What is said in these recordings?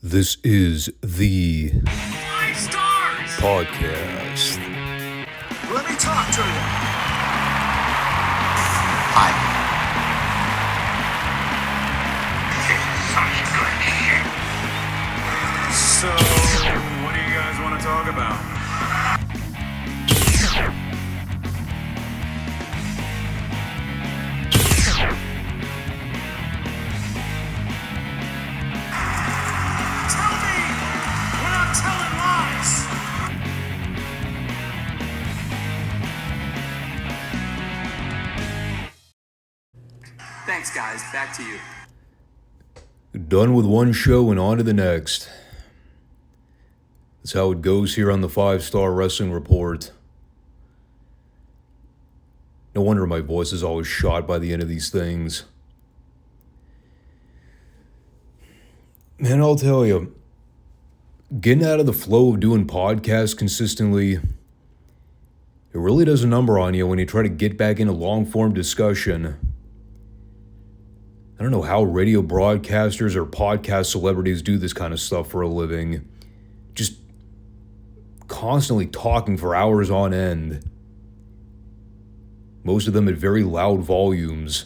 This is the Five Stars podcast. Let me talk to you. Hi. So, what do you guys want to talk about? Tell me we're not telling lies. Thanks, guys. Back to you. Done with one show and on to the next. That's how it goes here on the Five Starr Wrestling Report. No wonder my voice is always shot by the end of these things. Man, I'll tell you, getting out of the flow of doing podcasts consistently, it really does a number on you when you try to get back into long-form discussion. I don't know how radio broadcasters or podcast celebrities do this kind of stuff for a living. Just constantly talking for hours on end. Most of them at very loud volumes.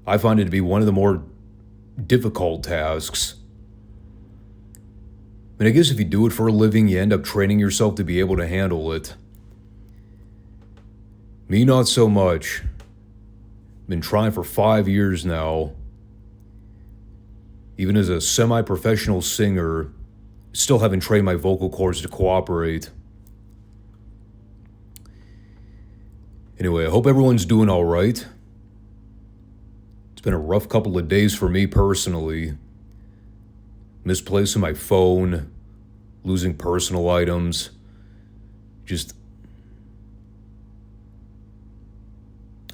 I find it to be one of the more difficult tasks. I guess if you do it for a living, you end up training yourself to be able to handle it. Me, not so much. Been trying for 5 years now. Even as a semi-professional singer, still haven't trained my vocal cords to cooperate. Anyway, I hope everyone's doing all right. It's been a rough couple of days for me personally. Misplacing my phone, losing personal items. Just,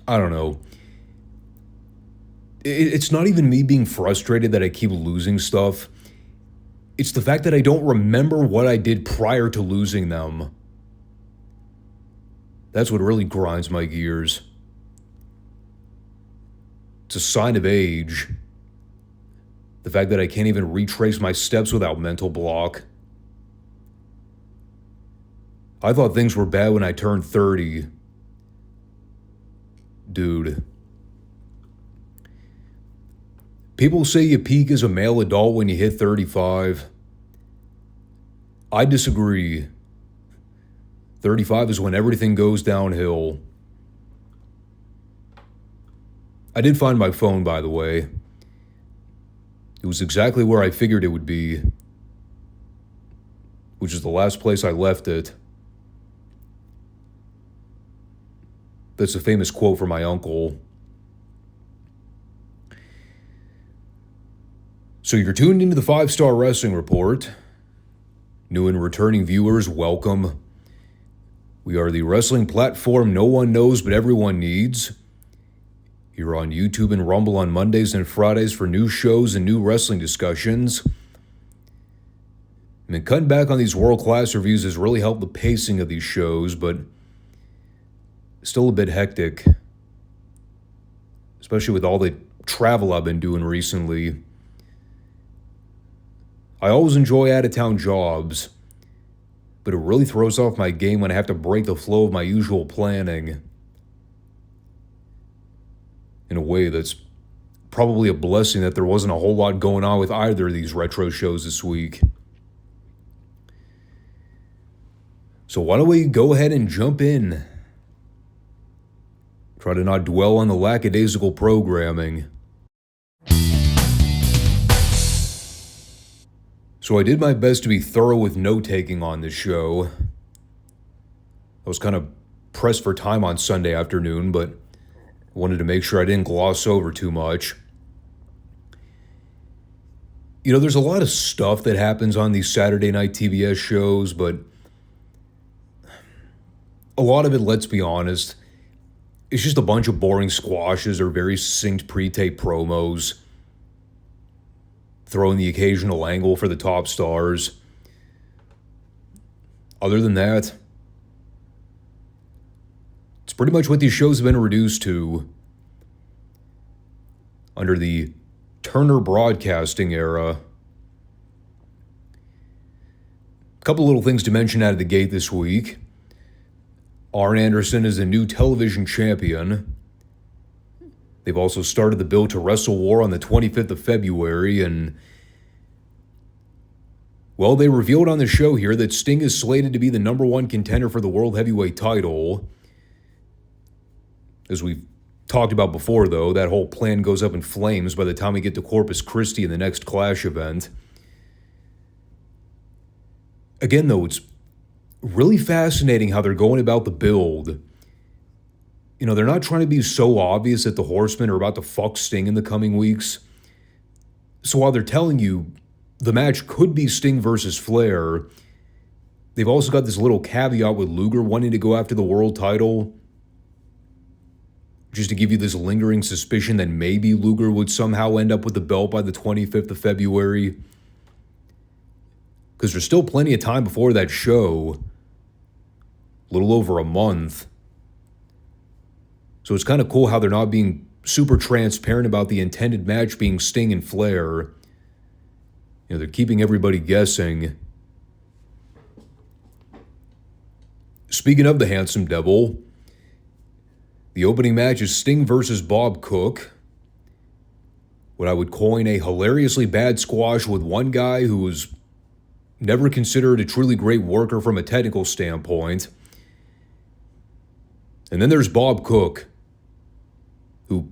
I don't know. It's not even me being frustrated that I keep losing stuff. It's the fact that I don't remember what I did prior to losing them. That's what really grinds my gears. It's a sign of age. The fact that I can't even retrace my steps without mental block. I thought things were bad when I turned 30. Dude. People say you peak as a male adult when you hit 35. I disagree. 35 is when everything goes downhill. I did find my phone, by the way. It was exactly where I figured it would be, which is the last place I left it. That's a famous quote from my uncle. So you're tuned into the Five Starr Wrestling Report. New and returning viewers, welcome. We are the wrestling platform no one knows but everyone needs. Here on YouTube and Rumble on Mondays and Fridays for new shows and new wrestling discussions. I mean, cutting back on these world-class reviews has really helped the pacing of these shows, but still a bit hectic. Especially with all the travel I've been doing recently. I always enjoy out-of-town jobs, but it really throws off my game when I have to break the flow of my usual planning. In a way, that's probably a blessing that there wasn't a whole lot going on with either of these retro shows this week. So why don't we go ahead and jump in? Try to not dwell on the lackadaisical programming. So I did my best to be thorough with note-taking on this show. I was kind of pressed for time on Sunday afternoon, but I wanted to make sure I didn't gloss over too much. You know, there's a lot of stuff that happens on these Saturday night TBS shows, but a lot of it, let's be honest, it's just a bunch of boring squashes or very succinct pre-tape promos. Throwing the occasional angle for the top stars. Other than that, it's pretty much what these shows have been reduced to. Under the Turner Broadcasting era. A couple little things to mention out of the gate this week. Arn Anderson is the new television champion. They've also started the build to Wrestle War on the 25th of February, and well, they revealed on the show here that Sting is slated to be the number one contender for the World Heavyweight title. As we've talked about before, though, that whole plan goes up in flames by the time we get to Corpus Christi in the next Clash event. Again, though, it's really fascinating how they're going about the build. You know, they're not trying to be so obvious that the Horsemen are about to fuck Sting in the coming weeks. So while they're telling you the match could be Sting versus Flair, they've also got this little caveat with Luger wanting to go after the world title, just to give you this lingering suspicion that maybe Luger would somehow end up with the belt by the 25th of February. Because there's still plenty of time before that show, a little over a month. So it's kind of cool how they're not being super transparent about the intended match being Sting and Flair. You know, they're keeping everybody guessing. Speaking of the Handsome Devil, the opening match is Sting versus Bob Cook. What I would coin a hilariously bad squash with one guy who was never considered a truly great worker from a technical standpoint. And then there's Bob Cook, who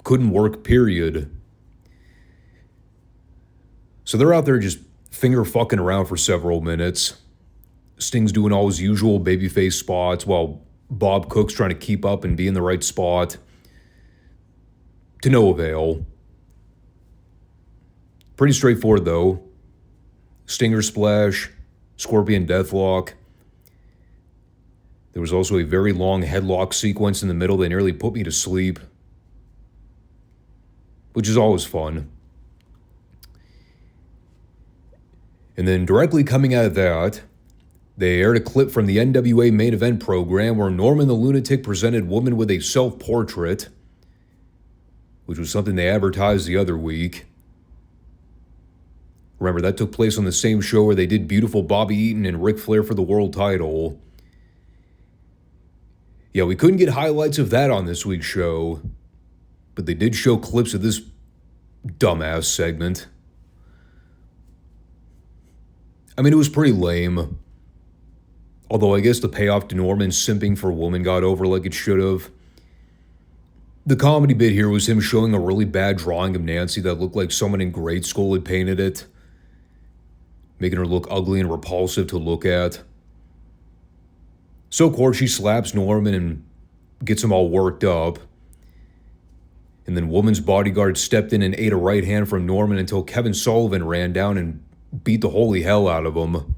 couldn't work, period. So they're out there just finger fucking around for several minutes. Sting's doing all his usual babyface spots while Bob Cook's trying to keep up and be in the right spot. To no avail. Pretty straightforward, though. Stinger splash, Scorpion deathlock. There was also a very long headlock sequence in the middle that nearly put me to sleep, which is always fun. And then directly coming out of that, they aired a clip from the NWA main event program where Norman the Lunatic presented Woman with a self-portrait, which was something they advertised the other week. Remember, that took place on the same show where they did Beautiful Bobby Eaton and Ric Flair for the world title. Yeah, we couldn't get highlights of that on this week's show, but they did show clips of this dumbass segment. I mean, it was pretty lame. Although I guess the payoff to Norman simping for Woman got over like it should have. The comedy bit here was him showing a really bad drawing of Nancy that looked like someone in grade school had painted it, making her look ugly and repulsive to look at. So, of course, she slaps Norman and gets him all worked up. And then Woman's bodyguard stepped in and ate a right hand from Norman until Kevin Sullivan ran down and beat the holy hell out of him.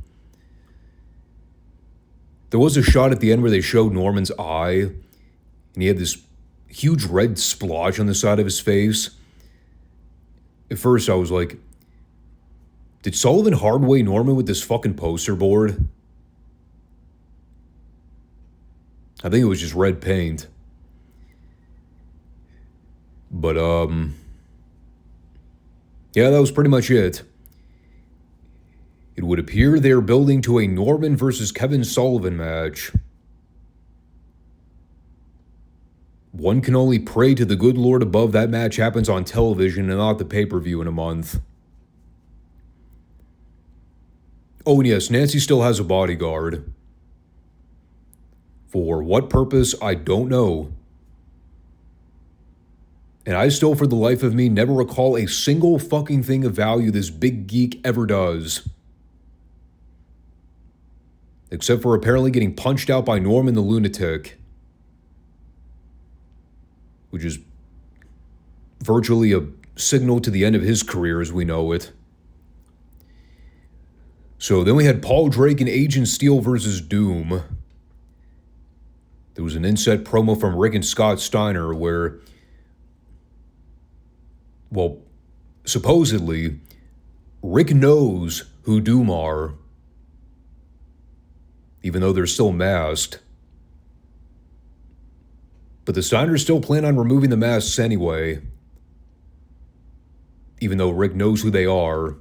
There was a shot at the end where they showed Norman's eye, and he had this huge red splotch on the side of his face. At first I was like, did Sullivan hardway Norman with this fucking poster board? I think it was just red paint. But, yeah, that was pretty much it. It would appear they're building to a Norman versus Kevin Sullivan match. One can only pray to the good Lord above that match happens on television and not the pay-per-view in a month. Oh, and yes, Nancy still has a bodyguard. For what purpose, I don't know. And I still, for the life of me, never recall a single fucking thing of value this big geek ever does. Except for apparently getting punched out by Norman the Lunatic, which is virtually a signal to the end of his career as we know it. So then we had Paul Drake and Agent Steel versus Doom. There was an inset promo from Rick and Scott Steiner where, well, supposedly, Rick knows who Doom are, even though they're still masked. But the Steiners still plan on removing the masks anyway. even though Rick knows who they are.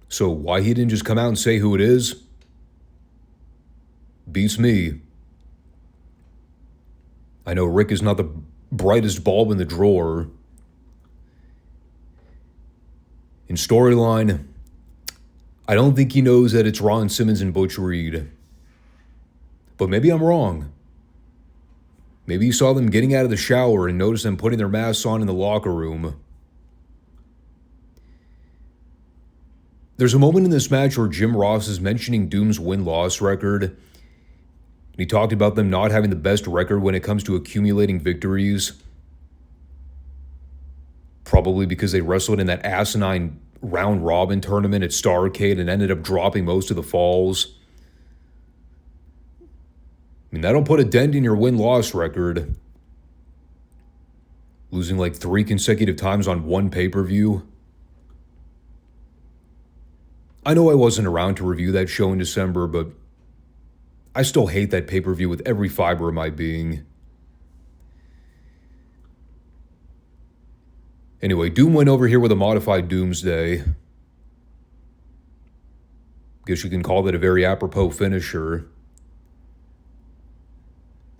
So why he didn't just come out and say who it is beats me. I know Rick is not the brightest bulb in the drawer. In storyline, I don't think he knows that it's Ron Simmons and Butch Reed. But maybe I'm wrong. Maybe he saw them getting out of the shower and noticed them putting their masks on in the locker room. There's a moment in this match where Jim Ross is mentioning Doom's win-loss record. And he talked about them not having the best record when it comes to accumulating victories. Probably because they wrestled in that asinine round-robin tournament at Starrcade and ended up dropping most of the falls. I mean, that'll put a dent in your win-loss record. Losing like 3 consecutive times on one pay-per-view. I know I wasn't around to review that show in December, but I still hate that pay-per-view with every fiber of my being. Anyway, Doom went over here with a modified Doomsday. Guess you can call that a very apropos finisher.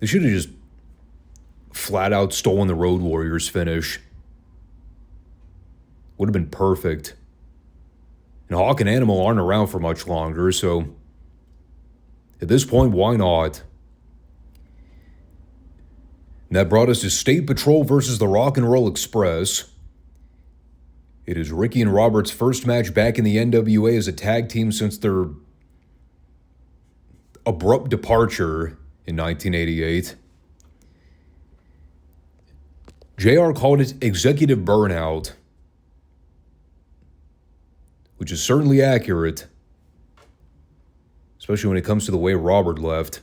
They should have just flat out stolen the Road Warriors finish. Would have been perfect. And Hawk and Animal aren't around for much longer, so at this point, why not? And that brought us to State Patrol versus the Rock and Roll Express. It is Ricky and Robert's first match back in the NWA as a tag team since their abrupt departure in 1988. JR called it executive burnout, which is certainly accurate, especially when it comes to the way Robert left.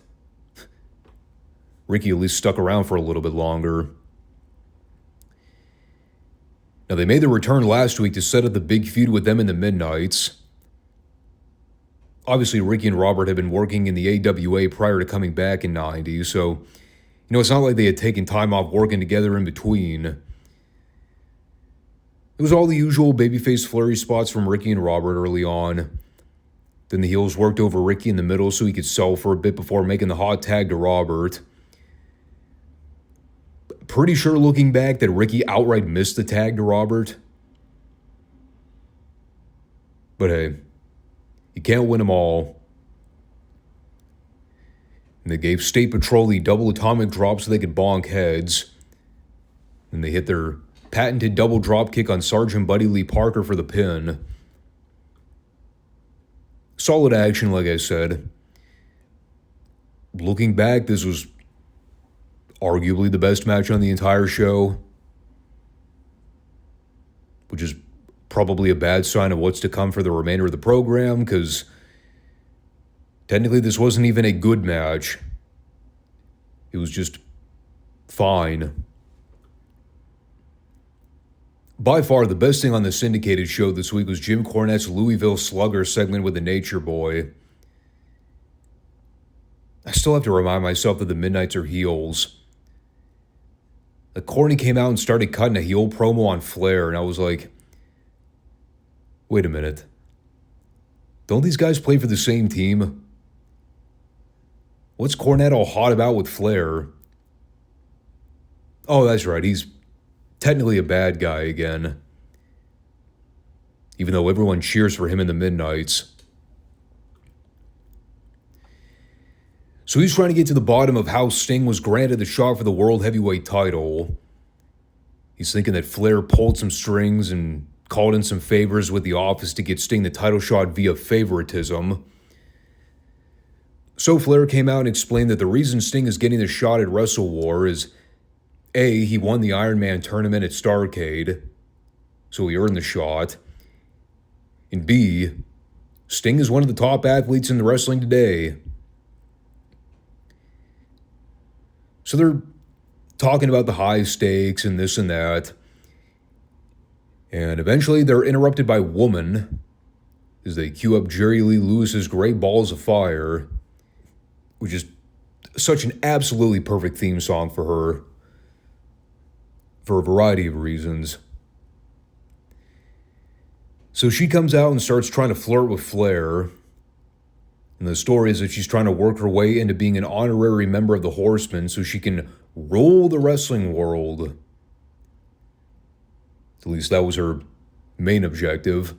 Ricky at least stuck around for a little bit longer. Now, they made their return last week to set up the big feud with them in the Midnights. Obviously, Ricky and Robert had been working in the AWA prior to coming back in '90, so, it's not like they had taken time off working together in between. It was all the usual babyface flurry spots from Ricky and Robert early on. Then the heels worked over Ricky in the middle so he could sell for a bit before making the hot tag to Robert. Pretty sure looking back that Ricky outright missed the tag to Robert. But hey, you can't win them all. And they gave State Patrol the double atomic drop so they could bonk heads. And they hit their patented double drop kick on Sergeant Buddy Lee Parker for the pin. Solid action, like I said. Looking back, this was arguably the best match on the entire show, which is probably a bad sign of what's to come for the remainder of the program, because technically this wasn't even a good match. It was just fine. By far, the best thing on the syndicated show this week was Jim Cornette's Louisville Slugger segment with the Nature Boy. I still have to remind myself that the Midnights are heels. Like, Corny came out and started cutting a heel promo on Flair, and I was like, wait a minute. Don't these guys play for the same team? What's Cornette all hot about with Flair? Oh, that's right, he's technically a bad guy again. Even though everyone cheers for him in the Midnights. So he's trying to get to the bottom of how Sting was granted the shot for the World Heavyweight title. He's thinking that Flair pulled some strings and called in some favors with the office to get Sting the title shot via favoritism. So Flair came out and explained that the reason Sting is getting the shot at Wrestle War is A, he won the Iron Man tournament at Starrcade, so he earned the shot. And B, Sting is one of the top athletes in the wrestling today. So they're talking about the high stakes and this and that. And eventually they're interrupted by Woman as they cue up Jerry Lee Lewis's Great Balls of Fire, which is such an absolutely perfect theme song for her. for a variety of reasons. So she comes out and starts trying to flirt with Flair. And the story is that she's trying to work her way into being an honorary member of the Horsemen so she can rule the wrestling world. At least that was her main objective.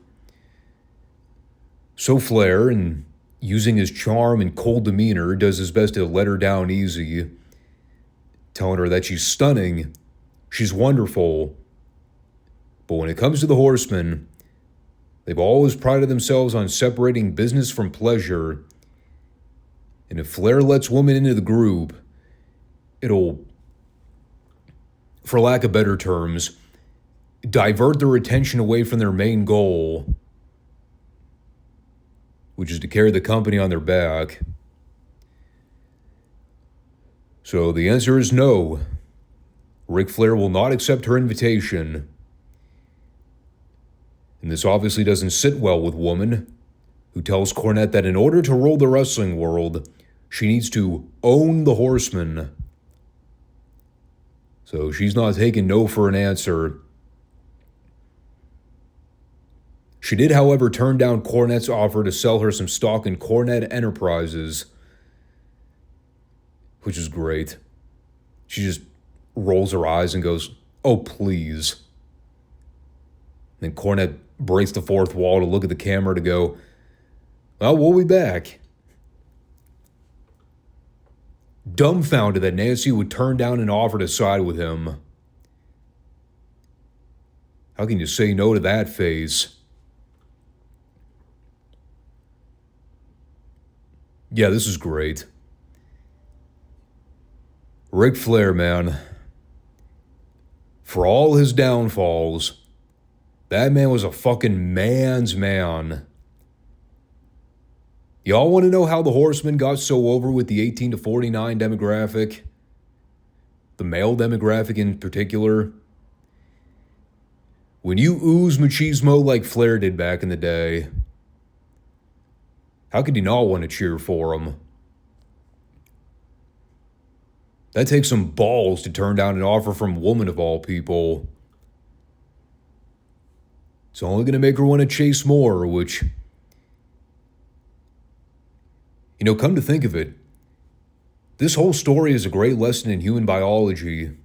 So Flair, and using his charm and cold demeanor, does his best to let her down easy, telling her that she's stunning, she's wonderful. But when it comes to the Horsemen, they've always prided themselves on separating business from pleasure. And if Flair lets women into the group, it'll, for lack of better terms, divert their attention away from their main goal, which is to carry the company on their back. So the answer is no. Ric Flair will not accept her invitation. And this obviously doesn't sit well with woman, who tells Cornette that in order to rule the wrestling world, she needs to own the Horsemen. So she's not taking no for an answer. She did, however, turn down Cornette's offer to sell her some stock in Cornette Enterprises, which is great. She just rolls her eyes and goes, "Oh, please." And then Cornette breaks the fourth wall to look at the camera to go, "Well, we'll be back." Dumbfounded that Nancy would turn down an offer to side with him. How can you say no to that face? Yeah, this is great. Ric Flair, man. For all his downfalls, that man was a fucking man's man. Y'all want to know how the Horsemen got so over with the 18 to 49 demographic? The male demographic in particular? When you ooze machismo like Flair did back in the day, how could you not want to cheer for him? That takes some balls to turn down an offer from a woman of all people. It's only going to make her want to chase more, which, you know, come to think of it, this whole story is a great lesson in human biology.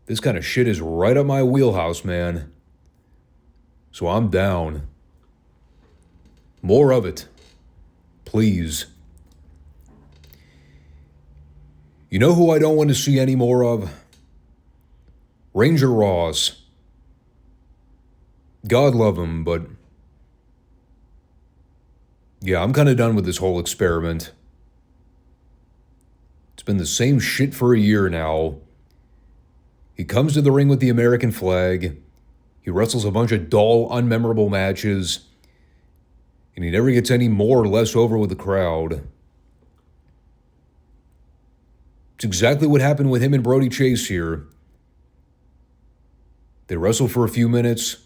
This kind of shit is right up my wheelhouse, man. So I'm down. More of it. Please. You know who I don't want to see any more of? Ranger Ross. God love him, but yeah, I'm kind of done with this whole experiment. It's been the same shit for a year now. He comes to the ring with the American flag. He wrestles a bunch of dull, unmemorable matches. And he never gets any more or less over with the crowd. It's exactly what happened with him and Brody Chase here. They wrestled for a few minutes.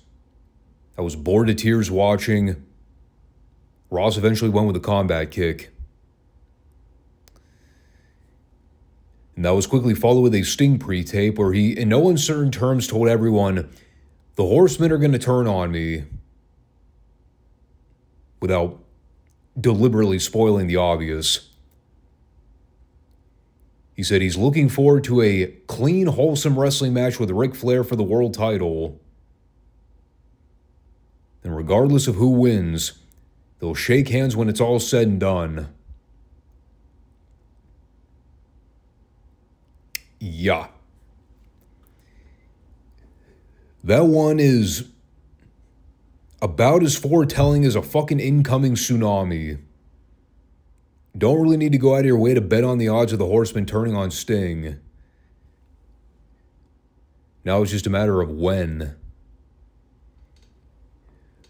I was bored to tears watching. Ross eventually went with a combat kick. And that was quickly followed with a Sting pre-tape where he, in no uncertain terms, told everyone, "The Horsemen are going to turn on me," without deliberately spoiling the obvious. He said he's looking forward to a clean, wholesome wrestling match with Ric Flair for the world title. And regardless of who wins, they'll shake hands when it's all said and done. Yeah. That one is about as foretelling as a fucking incoming tsunami. Don't really need to go out of your way to bet on the odds of the Horsemen turning on Sting. Now it's just a matter of when.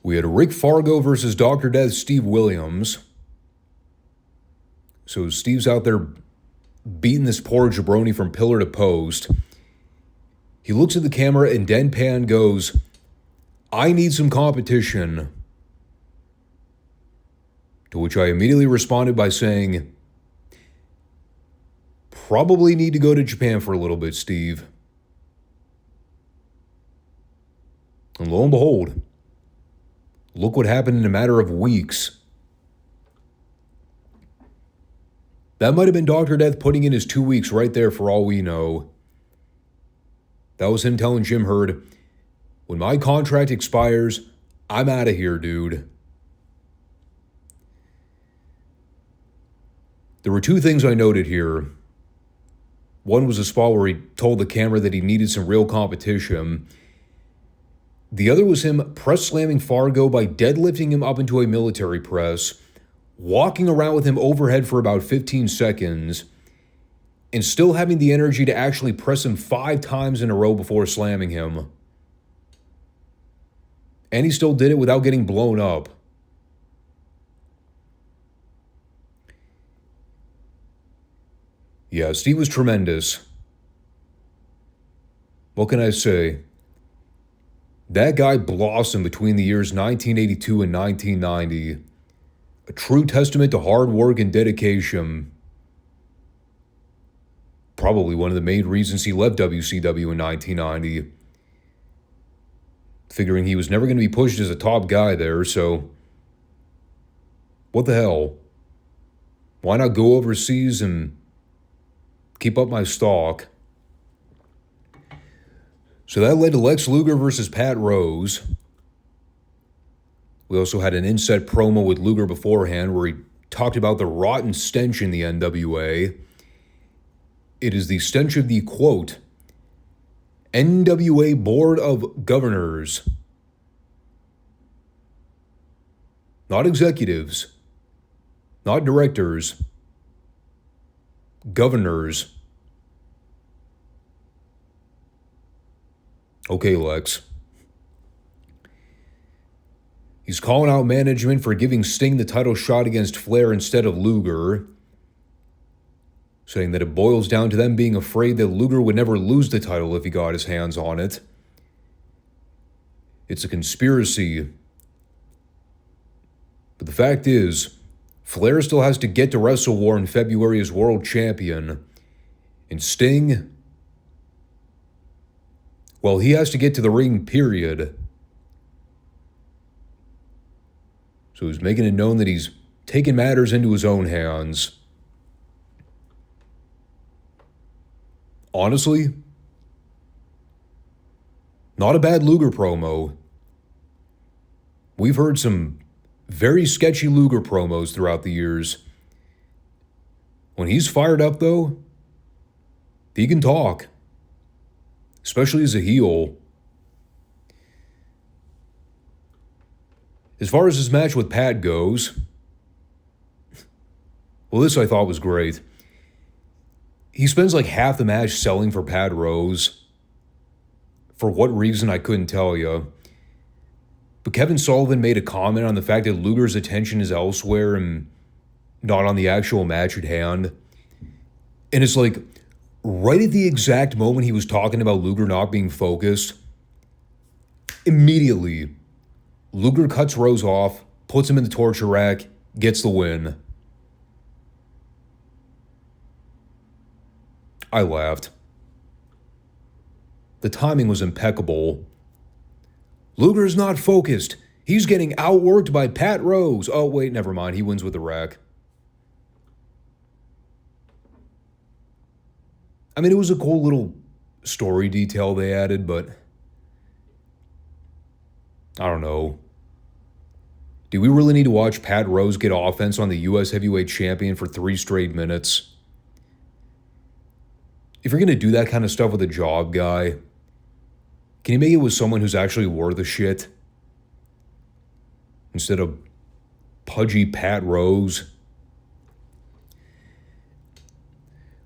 We had Rick Fargo versus Dr. Death Steve Williams. So Steve's out there beating this poor jabroni from pillar to post. He looks at the camera and deadpan goes, "I need some competition." To which I immediately responded by saying, probably need to go to Japan for a little bit, Steve. And lo and behold, look what happened in a matter of weeks. That might have been Dr. Death putting in his 2 weeks right there for all we know. That was him telling Jim Herd, when my contract expires, I'm out of here, dude. There were two things I noted here. One was a spot where he told the camera that he needed some real competition. The other was him press slamming Fargo by deadlifting him up into a military press, walking around with him overhead for about 15 seconds, and still having the energy to actually press him 5 times in a row before slamming him. And he still did it without getting blown up. Yeah, Steve was tremendous. What can I say? That guy blossomed between the years 1982 and 1990. A true testament to hard work and dedication. Probably one of the main reasons he left WCW in 1990. Figuring he was never going to be pushed as a top guy there, so what the hell? Why not go overseas and keep up my stock? So that led to Lex Luger versus Pat Rose. We also had an inset promo with Luger beforehand where he talked about the rotten stench in the NWA. It is the stench of the, quote, NWA Board of Governors. Not executives. Not directors. Governors. Okay, Lex. He's calling out management for giving Sting the title shot against Flair instead of Luger, saying that it boils down to them being afraid that Luger would never lose the title if he got his hands on it. It's a conspiracy. But the fact is, Flair still has to get to Wrestle War in February as world champion. And Sting, well, he has to get to the ring, period. So he's making it known that he's taking matters into his own hands. Honestly, not a bad Luger promo. We've heard some very sketchy Luger promos throughout the years. When he's fired up, though, he can talk. Especially as a heel. As far as his match with Pat goes, well, this I thought was great. He spends like half the match selling for Pat Rose. For what reason, I couldn't tell you. But Kevin Sullivan made a comment on the fact that Luger's attention is elsewhere and not on the actual match at hand. And it's like, right at the exact moment he was talking about Luger not being focused, immediately, Luger cuts Rose off, puts him in the torture rack, gets the win. I laughed. The timing was impeccable. Luger's not focused. He's getting outworked by Pat Rose. Oh, wait, never mind. He wins with the rack. I mean, it was a cool little story detail they added, but I don't know. Do we really need to watch Pat Rose get offense on the U.S. Heavyweight Champion for 3 straight minutes? If you're going to do that kind of stuff with a job guy, can you make it with someone who's actually worth a shit? Instead of pudgy Pat Rose.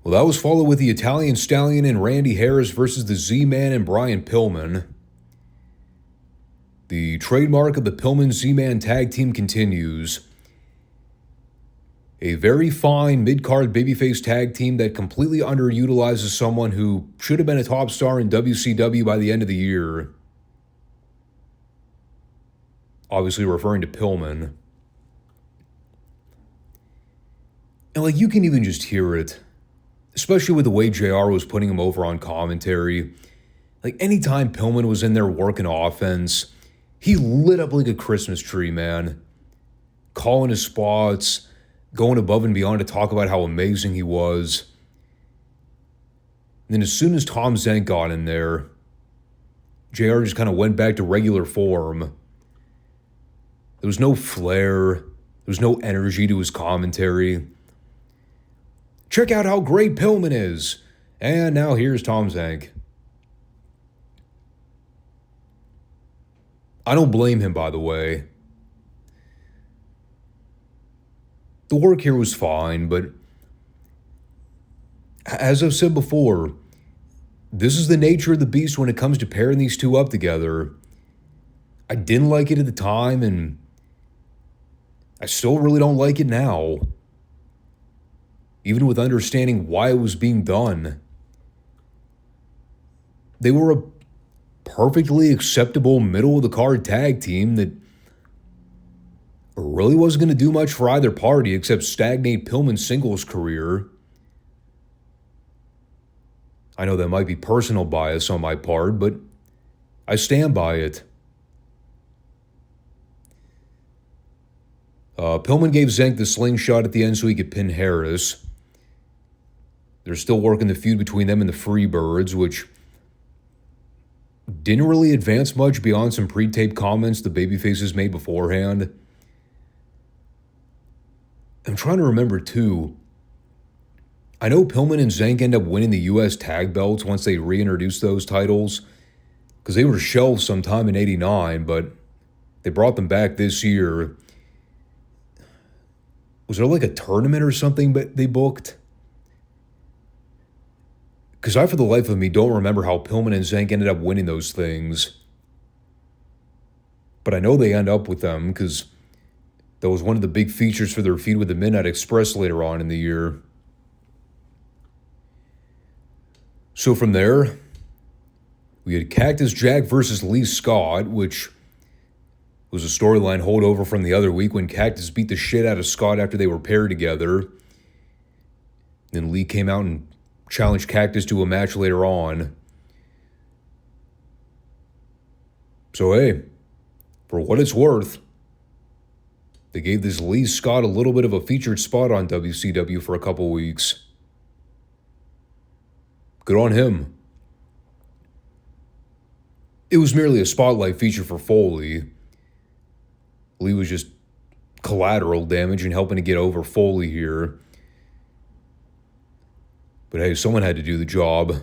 Well, that was followed with the Italian Stallion and Randy Harris versus the Z-Man and Brian Pillman. The trademark of the Pillman Z-Man tag team continues. A very fine mid-card babyface tag team that completely underutilizes someone who should have been a top star in WCW by the end of the year. Obviously referring to Pillman. And like, you can even just hear it. especially with the way JR was putting him over on commentary. Like, anytime Pillman was in there working offense, he lit up like a Christmas tree, man. Calling his spots, going above and beyond to talk about how amazing he was. And then as soon as Tom Zenk got in there, JR just kind of went back to regular form. There was no flair. There was no energy to his commentary. Check out how great Pillman is. And now here's Tom Zenk. I don't blame him, by the way. The work here was fine, but as I've said before, this is the nature of the beast when it comes to pairing these two up together. I didn't like it at the time, and I still really don't like it now. Even with understanding why it was being done. They were a perfectly acceptable middle-of-the-card tag team that really wasn't going to do much for either party except stagnate Pillman's singles career. I know that might be personal bias on my part, but I stand by it. Pillman gave Zenk the slingshot at the end so he could pin Harris. They're still working the feud between them and the Freebirds, which didn't really advance much beyond some pre-tape comments the babyfaces made beforehand. I'm trying to remember, too. I know Pillman and Zenk end up winning the U.S. tag belts once they reintroduced those titles, because they were shelved sometime in '89, but they brought them back this year. Was there like a tournament or something that they booked? Because I, for the life of me, don't remember how Pillman and Zenk ended up winning those things. But I know they end up with them because that was one of the big features for their feud with the Midnight Express later on in the year. So from there, we had Cactus Jack versus Lee Scott, which was a storyline holdover from the other week when Cactus beat the shit out of Scott after they were paired together. Then Lee came out and challenged Cactus to a match later on. So hey, for what it's worth, they gave this Lee Scott a little bit of a featured spot on WCW for a couple weeks. Good on him. It was merely a spotlight feature for Foley. Lee was just collateral damage and helping to get over Foley here. But hey, someone had to do the job.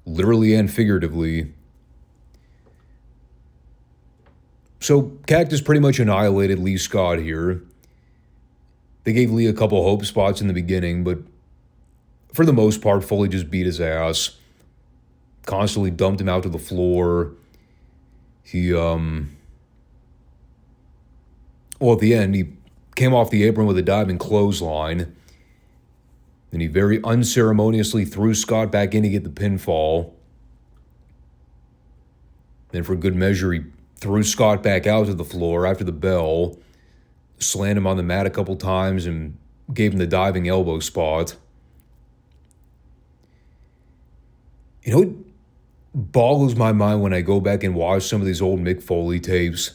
Literally and figuratively. So Cactus pretty much annihilated Lee Scott here. They gave Lee a couple hope spots in the beginning, but for the most part, Foley just beat his ass. Constantly dumped him out to the floor. He, well, at the end, he came off the apron with a diving clothesline. Then he very unceremoniously threw Scott back in to get the pinfall. Then for good measure, he threw Scott back out to the floor after the bell, slammed him on the mat a couple times, and gave him the diving elbow spot. You know, it boggles my mind when I go back and watch some of these old Mick Foley tapes.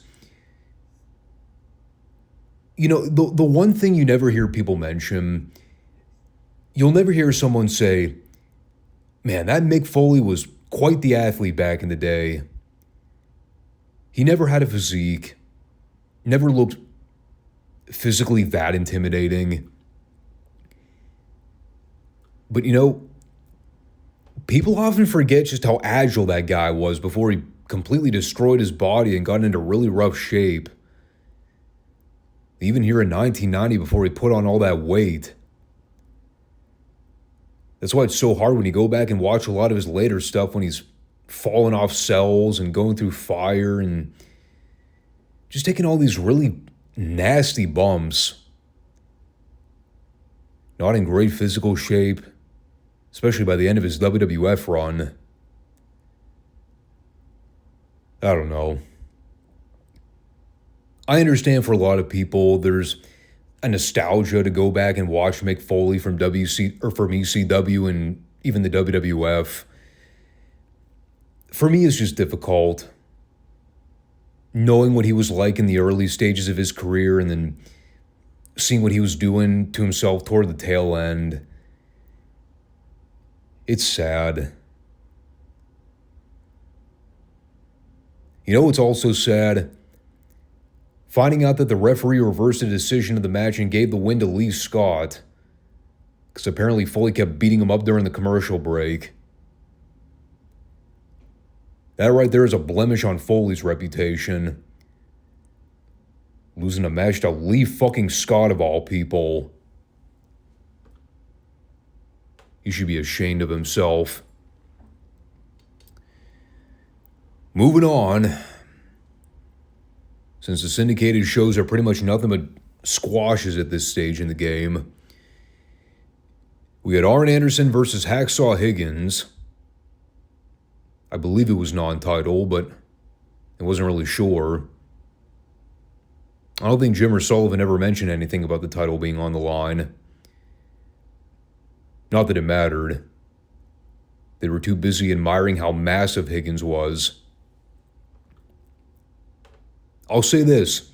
You know, the one thing you never hear people mention, you'll never hear someone say, man, that Mick Foley was quite the athlete back in the day. He never had a physique, never looked physically that intimidating. But you know, people often forget just how agile that guy was before he completely destroyed his body and got into really rough shape. Even here in 1990 before he put on all that weight. That's why it's so hard when you go back and watch a lot of his later stuff when he's falling off cells and going through fire and just taking all these really nasty bumps. Not in great physical shape, especially by the end of his WWF run. I don't know. I understand for a lot of people, there's a nostalgia to go back and watch Mick Foley from ECW and even the WWF. For me, it's just difficult. Knowing what he was like in the early stages of his career and then seeing what he was doing to himself toward the tail end. It's sad. You know what's also sad? Finding out that the referee reversed the decision of the match and gave the win to Lee Scott. Because apparently Foley kept beating him up during the commercial break. That right there is a blemish on Foley's reputation. Losing a match to Lee fucking Scott of all people. He should be ashamed of himself. Moving on. Since the syndicated shows are pretty much nothing but squashes at this stage in the game, we had Arn Anderson versus Hacksaw Higgins. I believe it was non-title, but I wasn't really sure. I don't think Jim or Sullivan ever mentioned anything about the title being on the line. Not that it mattered. They were too busy admiring how massive Higgins was. I'll say this.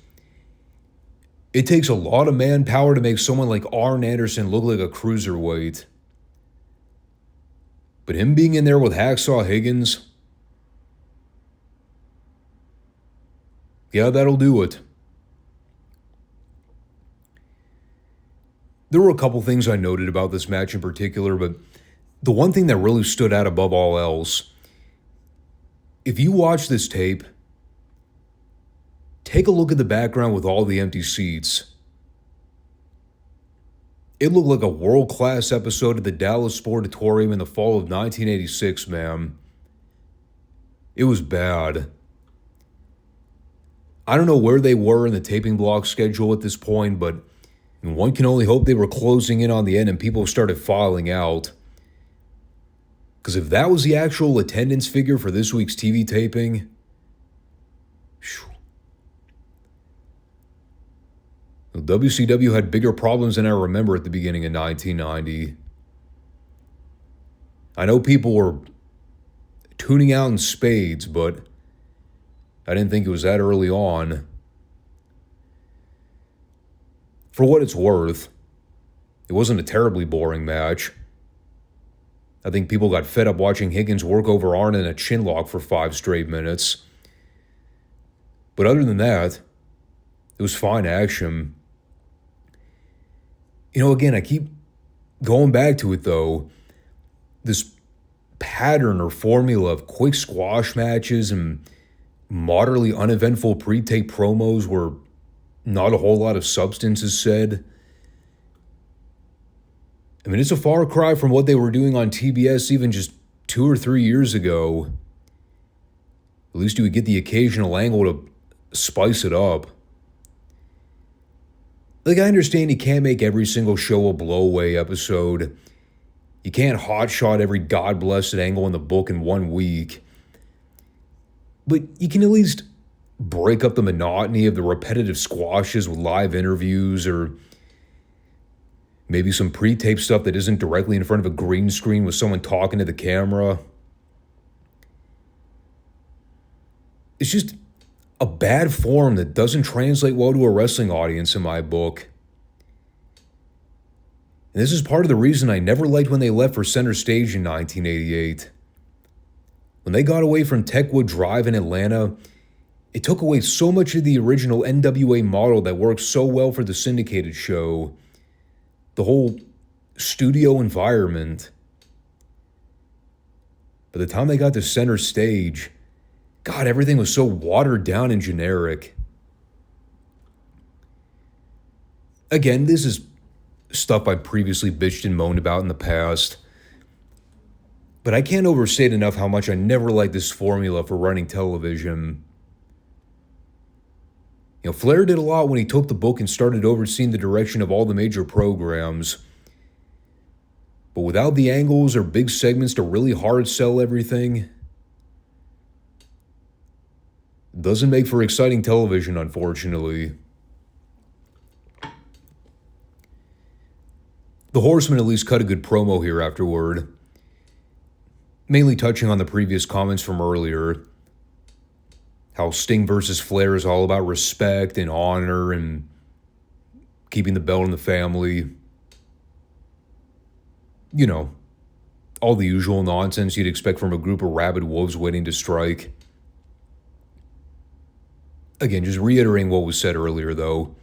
It takes a lot of manpower to make someone like Arn Anderson look like a cruiserweight. But him being in there with Hacksaw Higgins, yeah, that'll do it. There were a couple things I noted about this match in particular, but the one thing that really stood out above all else, if you watch this tape, take a look at the background with all the empty seats. It looked like a world-class episode of the Dallas Sportatorium in the fall of 1986, man. It was bad. I don't know where they were in the taping block schedule at this point, but one can only hope they were closing in on the end and people started filing out. Because if that was the actual attendance figure for this week's TV taping, WCW had bigger problems than I remember at the beginning of 1990. I know people were tuning out in spades, but I didn't think it was that early on. For what it's worth, it wasn't a terribly boring match. I think people got fed up watching Higgins work over Arn in a chinlock for 5 straight minutes. But other than that, it was fine action. You know, again, I keep going back to it, though. This pattern or formula of quick squash matches and moderately uneventful pre-tape promos where not a whole lot of substance is said. I mean, it's a far cry from what they were doing on TBS even just 2 or 3 years ago. At least you would get the occasional angle to spice it up. Like, I understand you can't make every single show a blowaway episode. You can't hotshot every God-blessed angle in the book in 1 week. But you can at least break up the monotony of the repetitive squashes with live interviews or maybe some pre-tape stuff that isn't directly in front of a green screen with someone talking to the camera. It's just a bad form that doesn't translate well to a wrestling audience in my book. And this is part of the reason I never liked when they left for Center Stage in 1988. When they got away from Techwood Drive in Atlanta, it took away so much of the original NWA model that worked so well for the syndicated show. The whole studio environment. By the time they got to Center Stage, God, everything was so watered down and generic. Again, this is stuff I've previously bitched and moaned about in the past. But I can't overstate enough how much I never liked this formula for running television. You know, Flair did a lot when he took the book and started overseeing the direction of all the major programs. But without the angles or big segments to really hard sell everything, it doesn't make for exciting television, unfortunately. The Horsemen at least cut a good promo here afterward, mainly touching on the previous comments from earlier. How Sting versus Flair is all about respect and honor and keeping the belt in the family. You know, all the usual nonsense you'd expect from a group of rabid wolves waiting to strike. Again, just reiterating what was said earlier, though.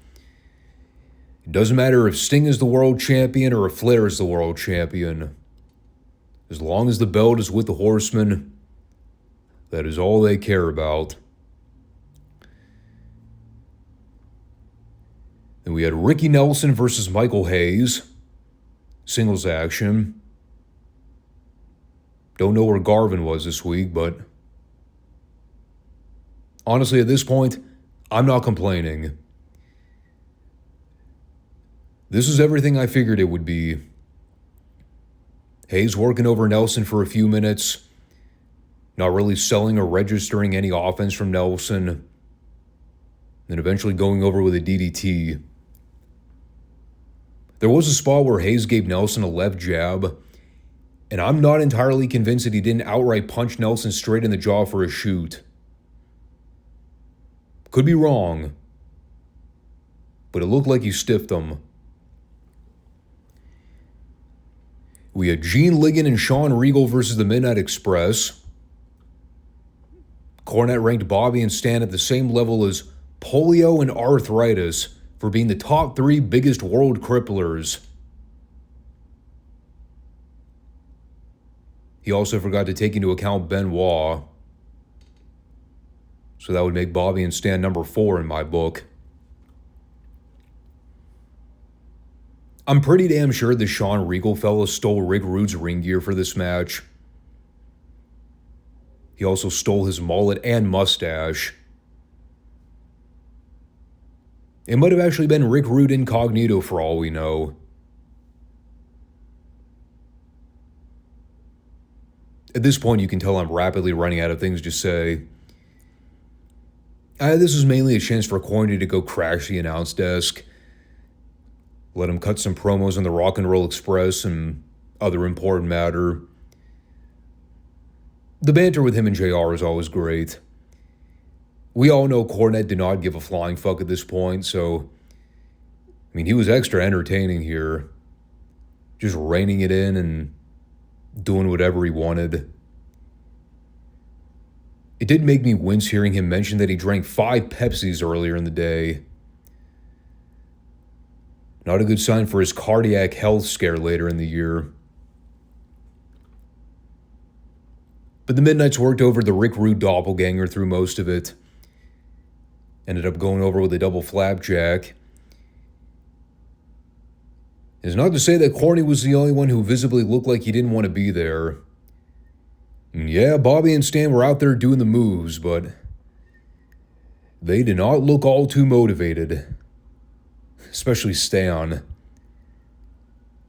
It doesn't matter if Sting is the world champion or if Flair is the world champion. As long as the belt is with the Horsemen, that is all they care about. Then we had Ricky Nelson versus Michael Hayes. Singles action. Don't know where Garvin was this week, but honestly, at this point, I'm not complaining. This is everything I figured it would be. Hayes working over Nelson for a few minutes, not really selling or registering any offense from Nelson, then eventually going over with a DDT. There was a spot where Hayes gave Nelson a left jab, and I'm not entirely convinced that he didn't outright punch Nelson straight in the jaw for a shoot. Could be wrong, but it looked like he stiffed him. We had Gene Ligon and Sean Regal versus the Midnight Express. Cornette ranked Bobby and Stan at the same level as polio and arthritis for being the top 3 biggest world cripplers. He also forgot to take into account Benoit. So that would make Bobby and Stan number 4 in my book. I'm pretty damn sure the Sean Regal fella stole Rick Rude's ring gear for this match. He also stole his mullet and mustache. It might have actually been Rick Rude incognito for all we know. At this point, you can tell I'm rapidly running out of things to say. This is mainly a chance for Corny to go crash the announce desk. Let him cut some promos on the Rock and Roll Express and other important matter. The banter with him and JR is always great. We all know Cornette did not give a flying fuck at this point, so he was extra entertaining here. Just reining it in and doing whatever he wanted. It did make me wince hearing him mention that he drank 5 Pepsis earlier in the day. Not a good sign for his cardiac health scare later in the year. But the Midnights worked over the Rick Rude doppelganger through most of it. Ended up going over with a double flapjack. It's not to say that Corny was the only one who visibly looked like he didn't want to be there. And yeah, Bobby and Stan were out there doing the moves, but they did not look all too motivated. Especially Stan.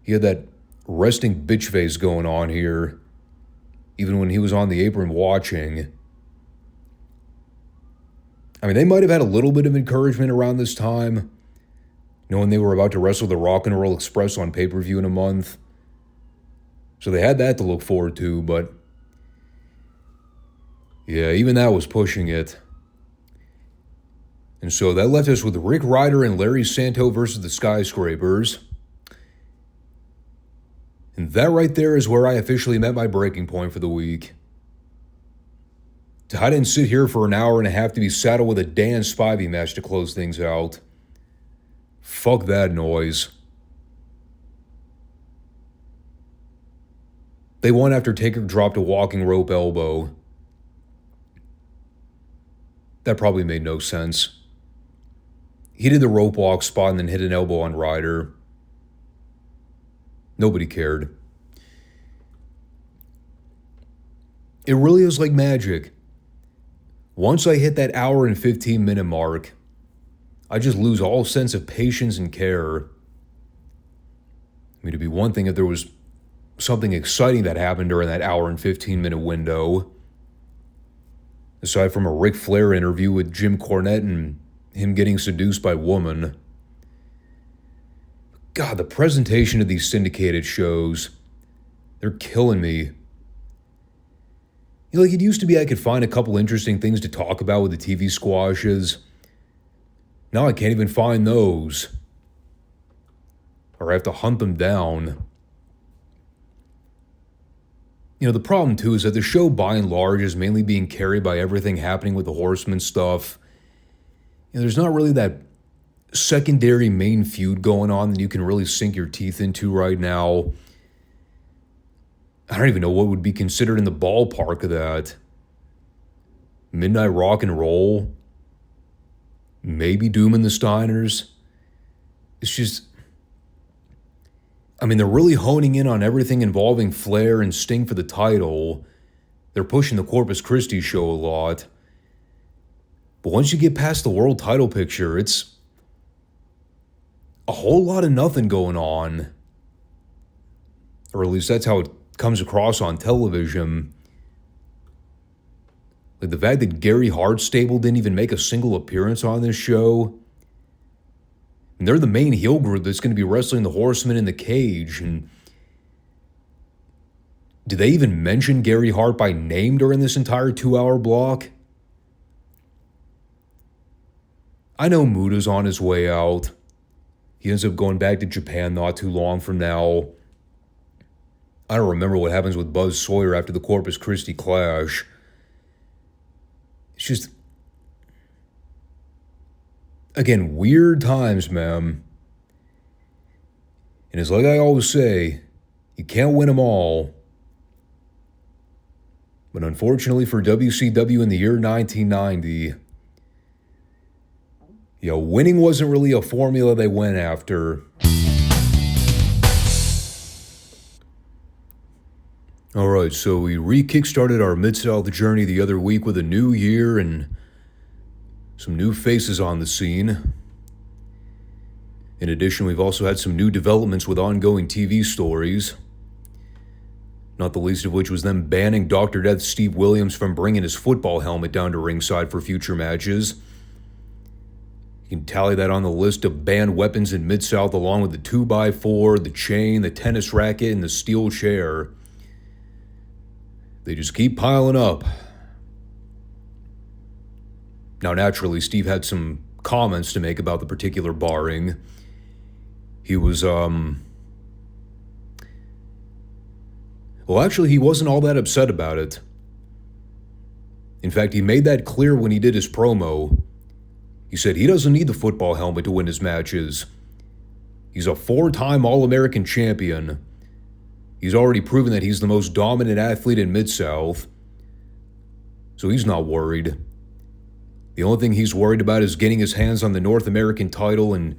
He had that resting bitch face going on here, even when he was on the apron watching. They might have had a little bit of encouragement around this time, knowing they were about to wrestle the Rock and Roll Express on pay-per-view in a month. So they had that to look forward to, but yeah, even that was pushing it. And so that left us with Rick Ryder and Larry Santo versus the Skyscrapers. And that right there is where I officially met my breaking point for the week. I didn't sit here for an hour and a half to be saddled with a Dan Spivey match to close things out. Fuck that noise. They won after Taker dropped a walking rope elbow. That probably made no sense. He did the rope walk spot and then hit an elbow on Ryder. Nobody cared. It really is like magic. Once I hit that hour and 15-minute mark, I just lose all sense of patience and care. It'd be one thing if there was something exciting that happened during that hour and 15-minute window. Aside from a Ric Flair interview with Jim Cornette and him getting seduced by woman. God, the presentation of these syndicated shows, they're killing me. Like, it used to be I could find a couple interesting things to talk about with the TV squashes. Now I can't even find those. Or I have to hunt them down. The problem too is that the show by and large is mainly being carried by everything happening with the Horsemen stuff. There's not really that secondary main feud going on that you can really sink your teeth into right now. I don't even know what would be considered in the ballpark of that. Midnight Rock and Roll? Maybe Doom and the Steiners? It's just... they're really honing in on everything involving Flair and Sting for the title. They're pushing the Corpus Christi show a lot. But once you get past the world title picture, it's a whole lot of nothing going on. Or at least that's how it comes across on television. Like the fact that Gary Hart's stable didn't even make a single appearance on this show. And they're the main heel group that's going to be wrestling the Horsemen in the cage. And did they even mention Gary Hart by name during this entire 2-hour block? I know Muda's on his way out. He ends up going back to Japan not too long from now. I don't remember what happens with Buzz Sawyer after the Corpus Christi clash. It's just... Again, weird times, man. And it's like I always say, you can't win them all. But unfortunately for WCW in the year 1990, winning wasn't really a formula they went after. All right, so we re-kickstarted our Midsouth journey the other week with a new year and some new faces on the scene. In addition, we've also had some new developments with ongoing TV stories. Not the least of which was them banning Dr. Death Steve Williams from bringing his football helmet down to ringside for future matches. You can tally that on the list of banned weapons in Mid-South along with the 2x4, the chain, the tennis racket, and the steel chair. They just keep piling up. Now, naturally, Steve had some comments to make about the particular barring. He was, well, actually, he wasn't all that upset about it. In fact, he made that clear when he did his promo. He said he doesn't need the football helmet to win his matches. He's a 4-time All-American champion. He's already proven that he's the most dominant athlete in Mid-South. So he's not worried. The only thing he's worried about is getting his hands on the North American title and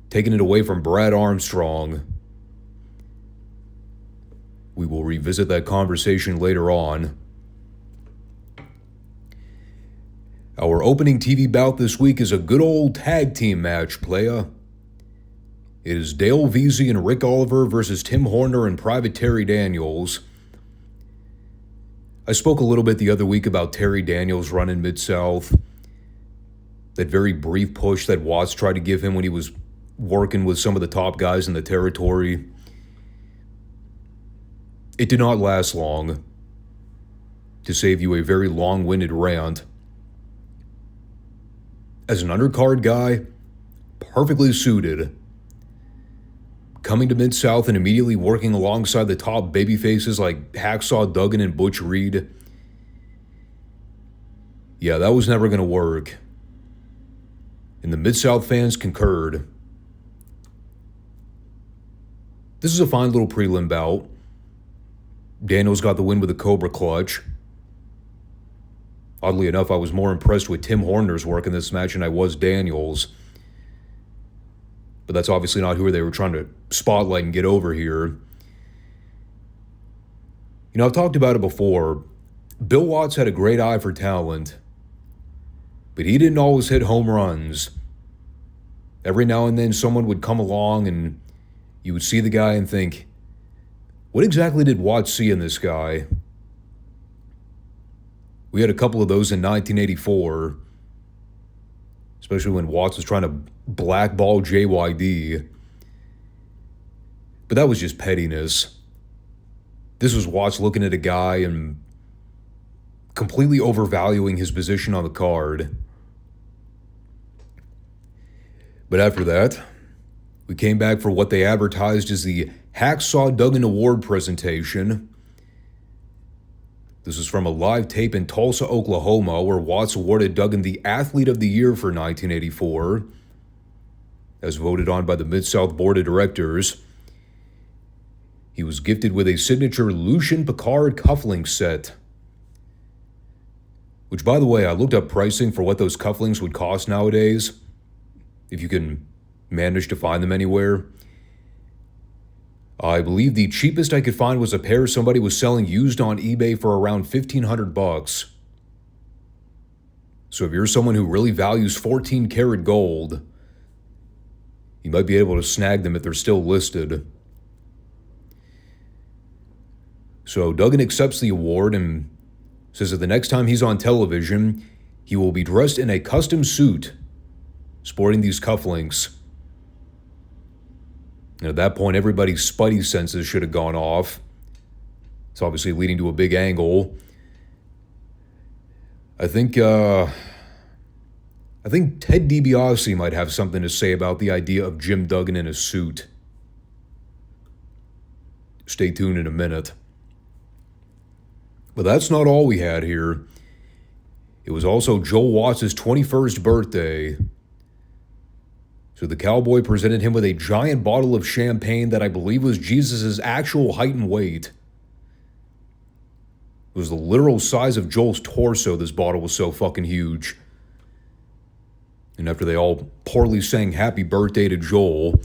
taking it away from Brad Armstrong. We will revisit that conversation later on. Our opening TV bout this week is a good old tag team match, playa. It is Dale Veazey and Rick Oliver versus Tim Horner and Private Terry Daniels. I spoke a little bit the other week about Terry Daniels running Mid-South. That very brief push that Watts tried to give him when he was working with some of the top guys in the territory. It did not last long. To save you a very long-winded rant. As an undercard guy, perfectly suited. Coming to Mid-South and immediately working alongside the top babyfaces like Hacksaw Duggan and Butch Reed. Yeah, that was never going to work. And the Mid-South fans concurred. This is a fine little prelim bout. Daniels got the win with a Cobra Clutch. Oddly enough, I was more impressed with Tim Horner's work in this match than I was Daniels. But that's obviously not who they were trying to spotlight and get over here. I've talked about it before. Bill Watts had a great eye for talent, but he didn't always hit home runs. Every now and then someone would come along and you would see the guy and think, what exactly did Watts see in this guy? We had a couple of those in 1984, especially when Watts was trying to blackball JYD. But that was just pettiness. This was Watts looking at a guy and completely overvaluing his position on the card. But after that, we came back for what they advertised as the Hacksaw Duggan Award presentation. This was from a live tape in Tulsa, Oklahoma, where Watts awarded Duggan the Athlete of the Year for 1984, as voted on by the Midsouth Board of Directors. He was gifted with a signature Lucien Piccard cufflink set. Which, by the way, I looked up pricing for what those cufflinks would cost nowadays, if you can manage to find them anywhere. I believe the cheapest I could find was a pair somebody was selling used on eBay for around $1,500. So if you're someone who really values 14 karat gold, you might be able to snag them if they're still listed. So Duggan accepts the award and says that the next time he's on television, he will be dressed in a custom suit, sporting these cufflinks. And at that point, everybody's spidey senses should have gone off. It's obviously leading to a big angle. I think Ted DiBiase might have something to say about the idea of Jim Duggan in a suit. Stay tuned in a minute. But that's not all we had here. It was also Joel Watts' 21st birthday. So the Cowboy presented him with a giant bottle of champagne that I believe was Jesus' actual height and weight. It was the literal size of Joel's torso. This bottle was so fucking huge. And after they all poorly sang happy birthday to Joel,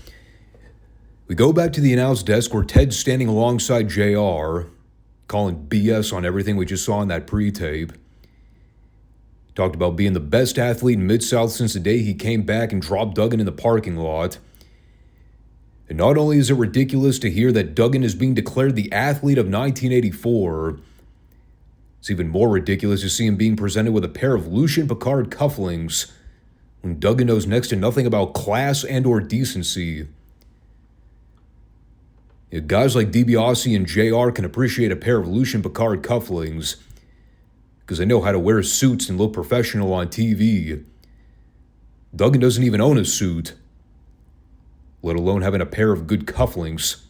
we go back to the announce desk where Ted's standing alongside JR, calling BS on everything we just saw in that pre-tape. Talked about being the best athlete in Mid-South since the day he came back and dropped Duggan in the parking lot. And not only is it ridiculous to hear that Duggan is being declared the athlete of 1984, it's even more ridiculous to see him being presented with a pair of Lucien Piccard cufflinks when Duggan knows next to nothing about class and or decency. Guys like DiBiase and JR can appreciate a pair of Lucien Piccard cufflinks because they know how to wear suits and look professional on TV. Duggan doesn't even own a suit, let alone having a pair of good cufflinks.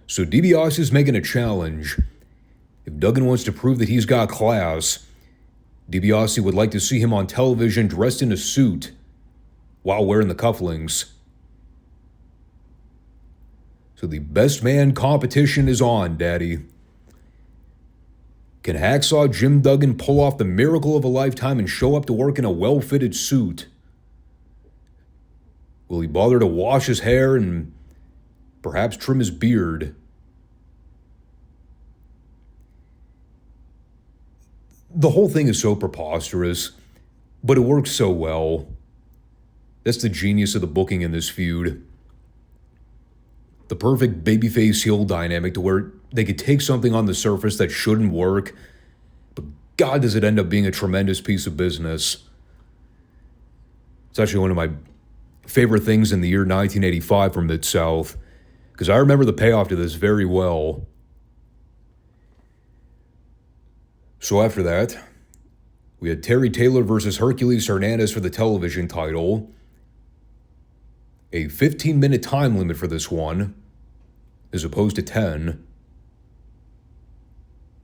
So DiBiase is making a challenge. If Duggan wants to prove that he's got class, DiBiase would like to see him on television dressed in a suit while wearing the cufflinks. So the best man competition is on, Daddy. Can Hacksaw Jim Duggan pull off the miracle of a lifetime and show up to work in a well-fitted suit? Will he bother to wash his hair and perhaps trim his beard? The whole thing is so preposterous, but it works so well. That's the genius of the booking in this feud. The perfect babyface heel dynamic to where they could take something on the surface that shouldn't work, but God, does it end up being a tremendous piece of business. It's actually one of my favorite things in the year 1985 from Mid-South, because I remember the payoff to this very well. So after that, we had Terry Taylor versus Hercules Hernandez for the television title. A 15-minute time limit for this one, as opposed to 10,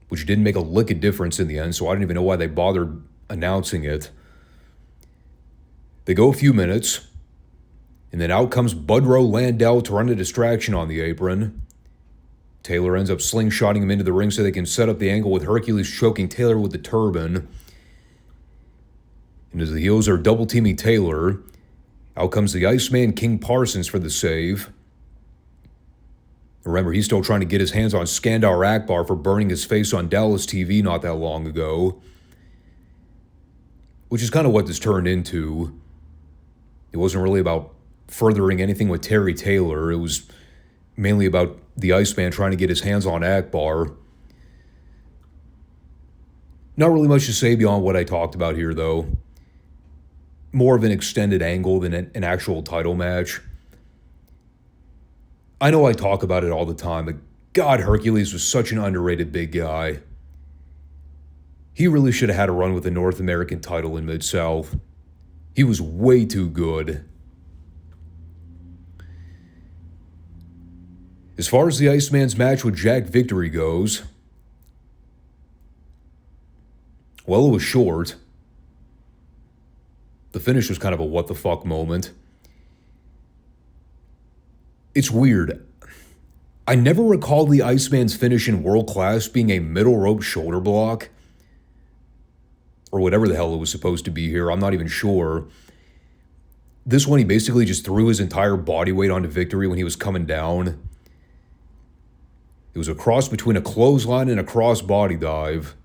which didn't make a lick of difference in the end, so I don't even know why they bothered announcing it. They go a few minutes, and then out comes Budrow Landau to run a distraction on the apron. Taylor ends up slingshotting him into the ring so they can set up the angle with Hercules choking Taylor with the turban. And as the heels are double-teaming Taylor, out comes the Iceman King Parsons for the save. Remember, he's still trying to get his hands on Skandar Akbar for burning his face on Dallas TV not that long ago. Which is kind of what this turned into. It wasn't really about furthering anything with Terry Taylor. It was mainly about the Iceman trying to get his hands on Akbar. Not really much to say beyond what I talked about here, though. More of an extended angle than an actual title match. I know I talk about it all the time, but God, Hercules was such an underrated big guy. He really should have had a run with the North American title in Mid-South. He was way too good. As far as the Iceman's match with Jack Victory goes, well, it was short. The finish was kind of a what the fuck moment. It's weird. I never recall the Iceman's finish in World Class being a middle rope shoulder block. Or whatever the hell it was supposed to be here. I'm not even sure. This one, he basically just threw his entire body weight onto Victory when he was coming down. It was a cross between a clothesline and a cross body dive.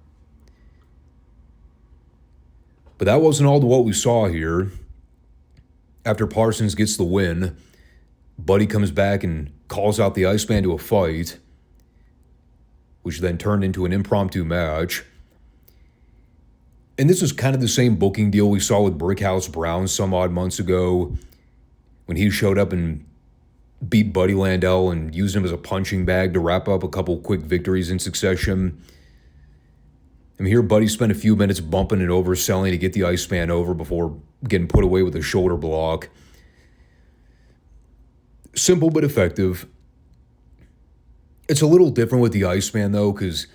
But that wasn't all to what we saw here. After Parsons gets the win, Buddy comes back and calls out the Iceman to a fight, which then turned into an impromptu match. And this is kind of the same booking deal we saw with Brickhouse Brown some odd months ago when he showed up and beat Buddy Landell and used him as a punching bag to wrap up a couple quick victories in succession. I mean, here Buddy spent a few minutes bumping and overselling to get the Iceman over before getting put away with a shoulder block. Simple but effective. It's a little different with the Iceman, though, because,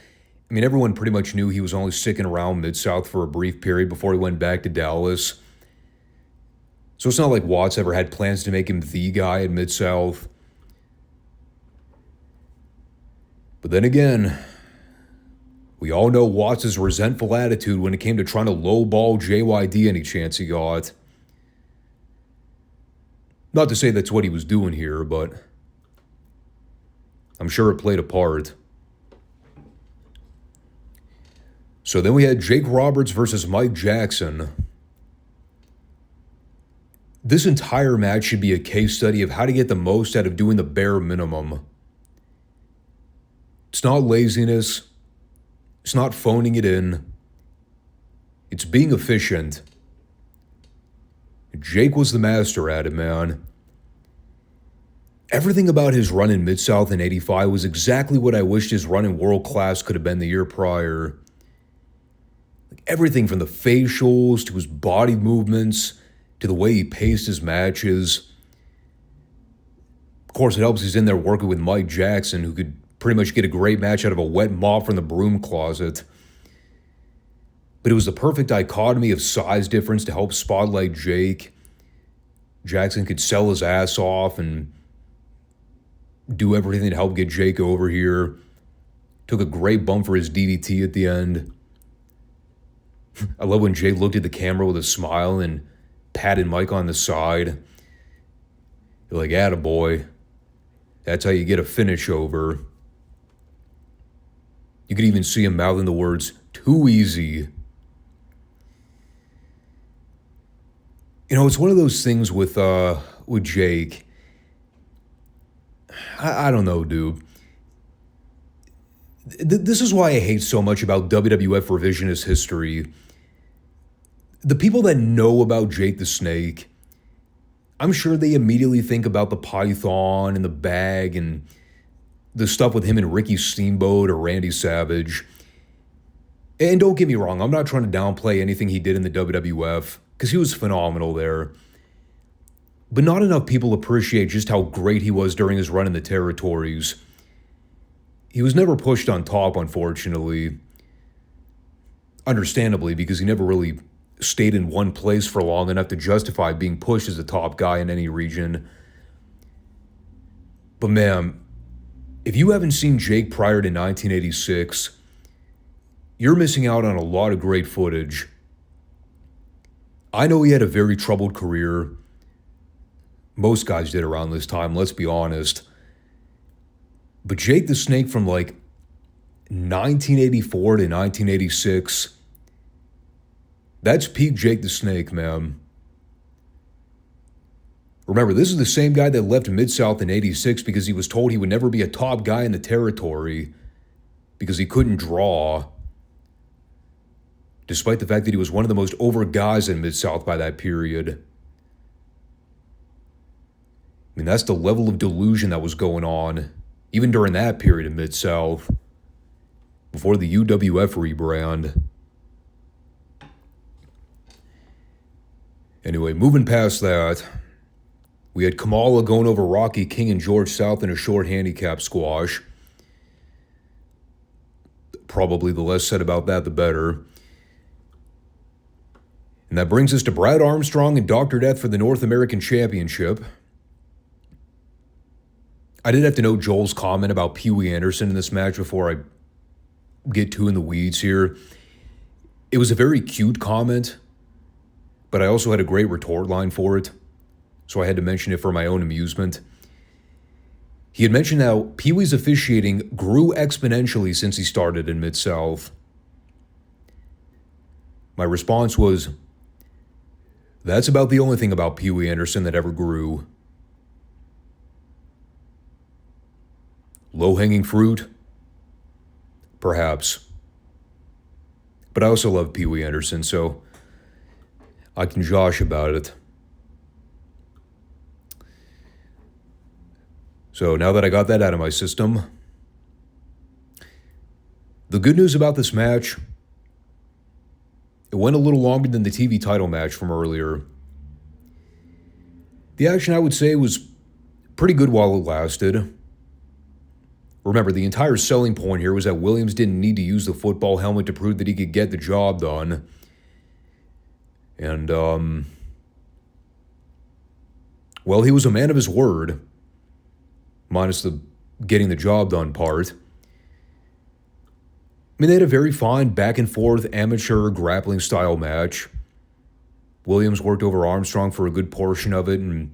I mean, everyone pretty much knew he was only sticking around Mid-South for a brief period before he went back to Dallas. So it's not like Watts ever had plans to make him the guy at Mid-South. But then again, we all know Watts' resentful attitude when it came to trying to lowball JYD any chance he got. Not to say that's what he was doing here, but I'm sure it played a part. So then we had Jake Roberts versus Mike Jackson. This entire match should be a case study of how to get the most out of doing the bare minimum. It's not laziness. It's not phoning it in. It's being efficient. Jake was the master at it, man. Everything about his run in Mid-South in '85 was exactly what I wished his run in World Class could have been the year prior. Everything from the facials to his body movements to the way he paced his matches. Of course, it helps he's in there working with Mike Jackson, who could pretty much get a great match out of a wet mop from the broom closet. But it was the perfect dichotomy of size difference to help spotlight Jake. Jackson could sell his ass off and do everything to help get Jake over here. Took a great bump for his DDT at the end. I love when Jake looked at the camera with a smile and patted Mike on the side. You're like, attaboy. That's how you get a finish over. You could even see him mouthing the words, too easy. You know, it's one of those things with Jake. I don't know, dude. This is why I hate so much about WWF revisionist history. The people that know about Jake the Snake, I'm sure they immediately think about the Python and the bag and the stuff with him and Ricky Steamboat or Randy Savage. And don't get me wrong, I'm not trying to downplay anything he did in the WWF, because he was phenomenal there. But not enough people appreciate just how great he was during his run in the territories. He was never pushed on top, unfortunately. Understandably, because he never really stayed in one place for long enough to justify being pushed as a top guy in any region. But man, if you haven't seen Jake prior to 1986, you're missing out on a lot of great footage. I know he had a very troubled career. Most guys did around this time, let's be honest. But Jake the Snake from like 1984 to 1986, that's peak Jake the Snake, man. Remember, this is the same guy that left Mid-South in '86 because he was told he would never be a top guy in the territory because he couldn't draw, despite the fact that he was one of the most over guys in Mid-South by that period. mean, that's the level of delusion that was going on, even during that period in Mid-South, before the UWF rebrand. Anyway, moving past that, we had Kamala going over Rocky King and George South in a short handicap squash. Probably the less said about that, the better. And that brings us to Brad Armstrong and Dr. Death for the North American Championship. I did have to note Joel's comment about Pee Wee Anderson in this match before I get too in the weeds here. It was a very cute comment, but I also had a great retort line for it, so I had to mention it for my own amusement. He had mentioned how Pee Wee's officiating grew exponentially since he started in Mid-South. My response was, that's about the only thing about Pee Wee Anderson that ever grew. Low-hanging fruit? Perhaps. But I also love Pee Wee Anderson, so I can josh about it. So now that I got that out of my system, the good news about this match, it went a little longer than the TV title match from earlier. The action, I would say, was pretty good while it lasted. Remember, the entire selling point here was that Williams didn't need to use the football helmet to prove that he could get the job done. And, well, he was a man of his word, minus the getting the job done part. I mean, they had a very fine back-and-forth amateur grappling style match. Williams worked over Armstrong for a good portion of it and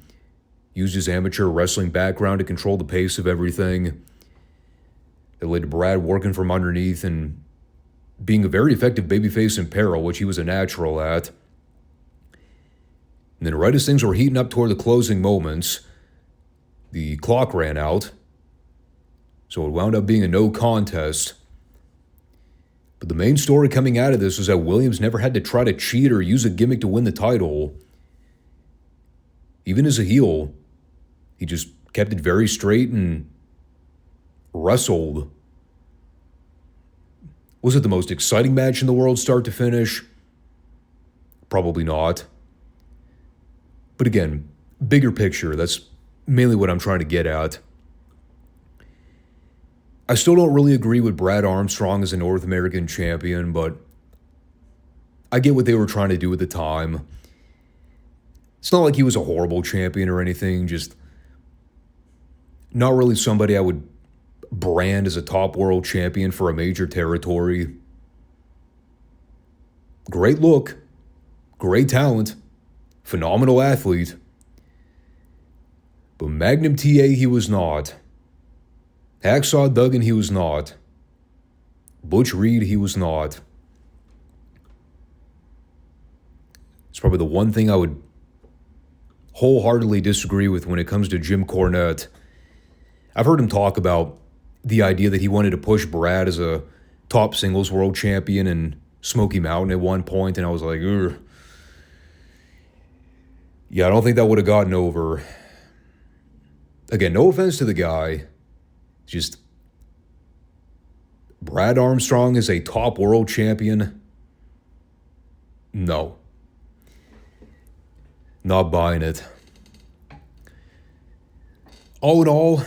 used his amateur wrestling background to control the pace of everything. It led to Brad working from underneath and being a very effective babyface in peril, which he was a natural at. And then right as things were heating up toward the closing moments, the clock ran out, so it wound up being a no contest. But the main story coming out of this was that Williams never had to try to cheat or use a gimmick to win the title. Even as a heel, he just kept it very straight and wrestled. Was it the most exciting match in the world start to finish? Probably not. But again, bigger picture, that's mainly what I'm trying to get at. I still don't really agree with Brad Armstrong as a North American champion, but I get what they were trying to do at the time. It's not like he was a horrible champion or anything, just not really somebody I would brand as a top world champion for a major territory. Great look, great talent, phenomenal athlete, but Magnum TA he was not. Hacksaw Duggan he was not. Butch Reed he was not. It's probably the one thing I would wholeheartedly disagree with when it comes to Jim Cornette. I've heard him talk about the idea that he wanted to push Brad as a top singles world champion and Smoky Mountain at one point, and I was like, ugh. Yeah, I don't think that would have gotten over. Again, no offense to the guy. Just Brad Armstrong is a top world champion? No. Not buying it. All in all,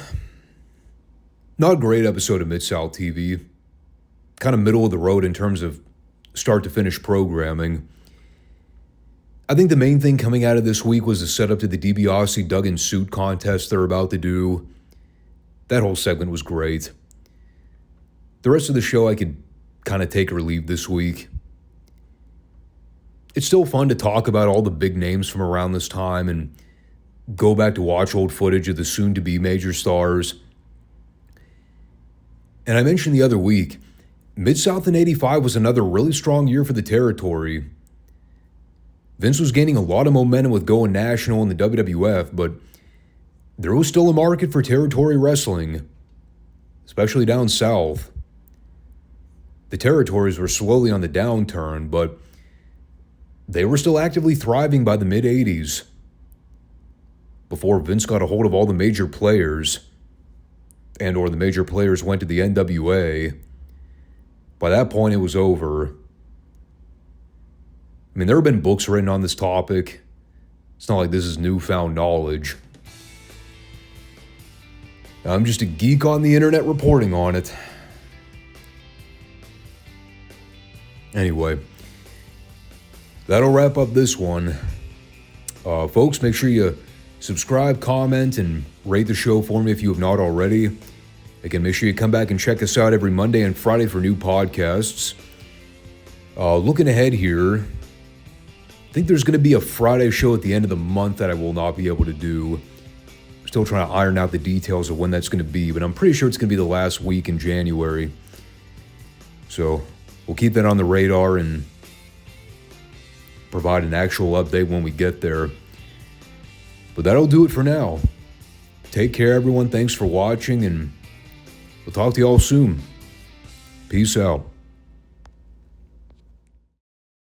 not a great episode of Mid-South TV. Kind of middle of the road in terms of start to finish programming. I think the main thing coming out of this week was the setup to the DiBiase Duggan suit contest they're about to do. That whole segment was great. The rest of the show I could kind of take or leave this week. It's still fun to talk about all the big names from around this time and go back to watch old footage of the soon-to-be major stars. And I mentioned the other week, Mid-South in '85 was another really strong year for the territory. Vince was gaining a lot of momentum with going national in the WWF, but there was still a market for territory wrestling, especially down south. The territories were slowly on the downturn, but they were still actively thriving by the mid-'80s. before Vince got a hold of all the major players and or the major players went to the NWA, by that point it was over. I mean, there have been books written on this topic. It's not like this is newfound knowledge. I'm just a geek on the internet reporting on it. Anyway, that'll wrap up this one. Folks, make sure you subscribe, comment, and rate the show for me if you have not already. Again, make sure you come back and check us out every Monday and Friday for new podcasts. Looking ahead here, I think there's going to be a Friday show at the end of the month that I will not be able to do. I'm still trying to iron out the details of when that's going to be, but I'm pretty sure it's going to be the last week in January. So we'll keep that on the radar and provide an actual update when we get there. But that'll do it for now. Take care, everyone. Thanks for watching, and we'll talk to you all soon. Peace out.